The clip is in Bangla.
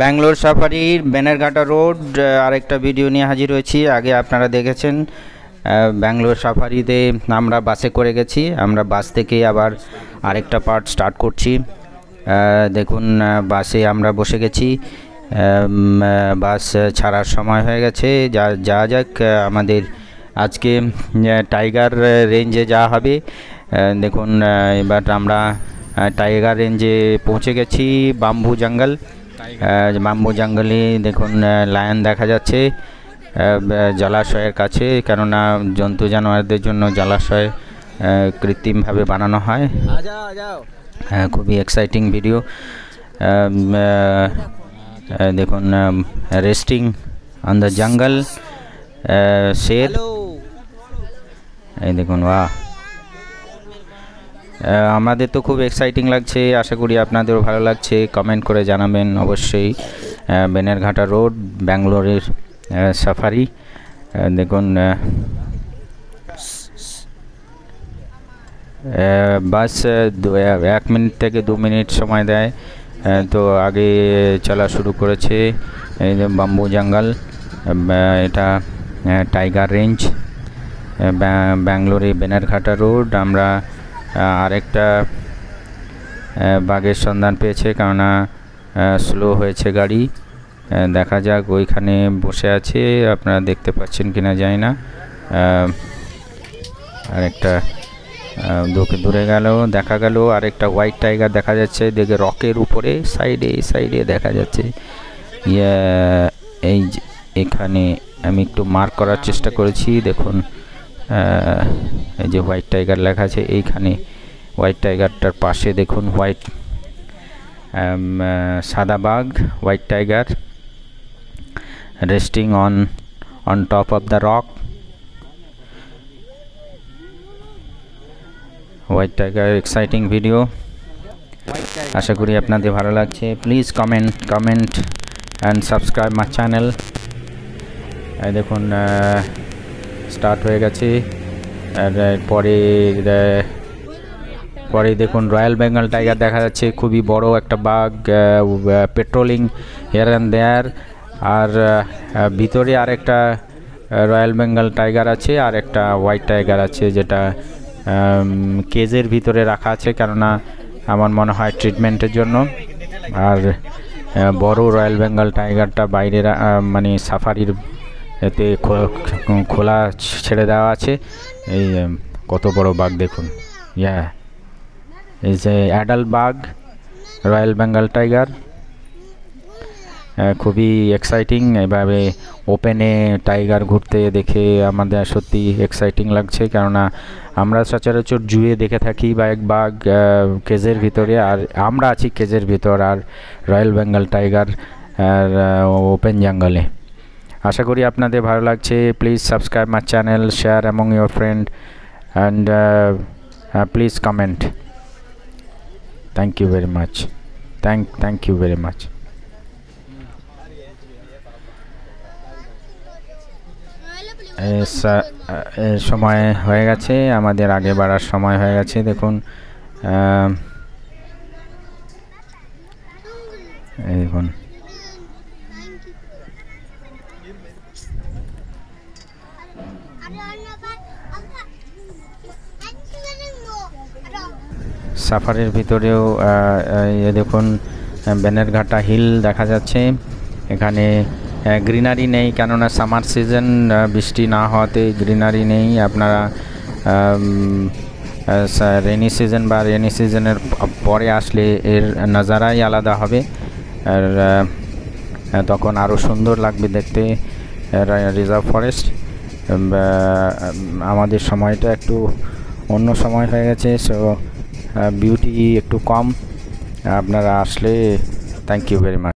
ব্যাঙ্গালোর সাফারির ব্যানারঘাটা রোড আরেকটা ভিডিও নিয়ে হাজির হয়েছি। আগে আপনারা দেখেছেন ব্যাঙ্গালোর সাফারিতে আমরা বাসে করে গেছি, আমরা বাস থেকে আবার আরেকটা পার্ট স্টার্ট করছি। দেখুন বাসে আমরা বসে গেছি, বাস ছাড়ার সময় হয়ে গেছে। যা যাক আমাদের আজকে টাইগার রেঞ্জে যাওয়া হবে। দেখুন এবার আমরা টাইগার রেঞ্জে পৌঁছে গেছি। বাম্বু জঙ্গলে দেখুন লায়ন দেখা যাচ্ছে জলাশয়ের কাছে, কেননা জন্তু জানোয়ারদের জন্য জলাশয় কৃত্রিমভাবে বানানো হয়। খুবই এক্সাইটিং ভিডিও। দেখুন রেস্টিং অন দ্য জঙ্গল শের, এই দেখুন বাহ, আমাদের তো খুব এক্সাইটিং লাগছে, আশা করি আপনাদেরও ভালো লাগছে। কমেন্ট করে জানাবেন অবশ্যই। ব্যানারঘাটা রোড ব্যাঙ্গালোরের সাফারি। দেখুন বাস 1 মিনিট থেকে 2 মিনিট সময় দেয়, তো আগে চলা শুরু করেছে। এই যে বাম্বু জঙ্গল, এটা টাইগার রেঞ্জ, ব্যাঙ্গালোরে ব্যানারঘাটা রোড। আমরা আরেকটা বাঘের সন্ধান পেয়েছে, কেননা স্লো হয়েছে গাড়ি। দেখা যাক, ওইখানে বসে আছে, আপনারা দেখতে পাচ্ছেন কিনা জানি না। আরেকটা দূরে গেল, দেখা গেল আরেকটা হোয়াইট টাইগার দেখা যাচ্ছে, দেখে রকের উপরে সাইডে দেখা যাচ্ছে। এই এখানে আমি একটু মার্ক করার চেষ্টা করেছি, দেখুন এই যে হোয়াইট টাইগার লেখা আছে এইখানে। হোয়াইট টাইগারটার পাশে দেখুন সাদা বাঘ, white tiger resting on top of the rock. White tiger exciting video, আশা করি আপনাদের ভালো লাগছে। Please comment and subscribe my channel. দেখুন স্টার্ট হয়ে গেছে। আর পরে দেখুন রয়্যাল বেঙ্গল টাইগার দেখা যাচ্ছে, খুবই বড় একটা বাঘ, পেট্রোলিং হিয়ার অ্যান্ড দেয়ার। আর ভিতরে আরেকটা রয়্যাল বেঙ্গল টাইগার আছে, আর একটা হোয়াইট টাইগার আছে, যেটা কেজের ভিতরে রাখা আছে, কেননা আমার মনে হয় ট্রিটমেন্টের জন্য। আর বড় রয়্যাল বেঙ্গল টাইগারটা বাইরে মানে সাফারির এতে খোলা ছেড়ে দেওয়া আছে। এই কত বড় বাঘ দেখুন, এই যে অ্যাডাল্ট বাঘ রয়্যাল বেঙ্গল টাইগার। খুবই এক্সাইটিং, এভাবে ওপেনে টাইগার ঘুরতে দেখে আমাদের সত্যি এক্সাইটিং লাগছে, কেননা আমরা সচরাচর জুয়ে দেখে থাকি বাঘ কেজের ভিতরে, আর আমরা আছি কেজের ভিতর, আর রয়্যাল বেঙ্গল টাইগার আর ওপেন জঙ্গলে। আশা করি আপনাদের ভালো লাগছে। Please subscribe my channel, share among your friend, and please comment. Thank you very much, thank you very much. সময় হয়ে গেছে, আমাদের আগে বাড়ার সময় হয়ে গেছে। দেখুন দেখুন সাফারির ভিতরেও দেখুন ব্যানারঘাটা হিল দেখা যাচ্ছে। এখানে গ্রিনারি নেই, কেননা সামার সিজন, বৃষ্টি না হওয়াতে গ্রিনারি নেই। আপনারা রেনি সিজন বা রেনি সিজনের পরে আসলে এর নজারাই আলাদা হবে, আর তখন আরও সুন্দর লাগবে দেখতে রিজার্ভ ফরেস্ট। আমাদের সময়টা একটু অন্য সময় হয়ে গেছে, সো বিউটি একটু কম। আপনারা আসলে থ্যাংক ইউ ভেরি মাচ।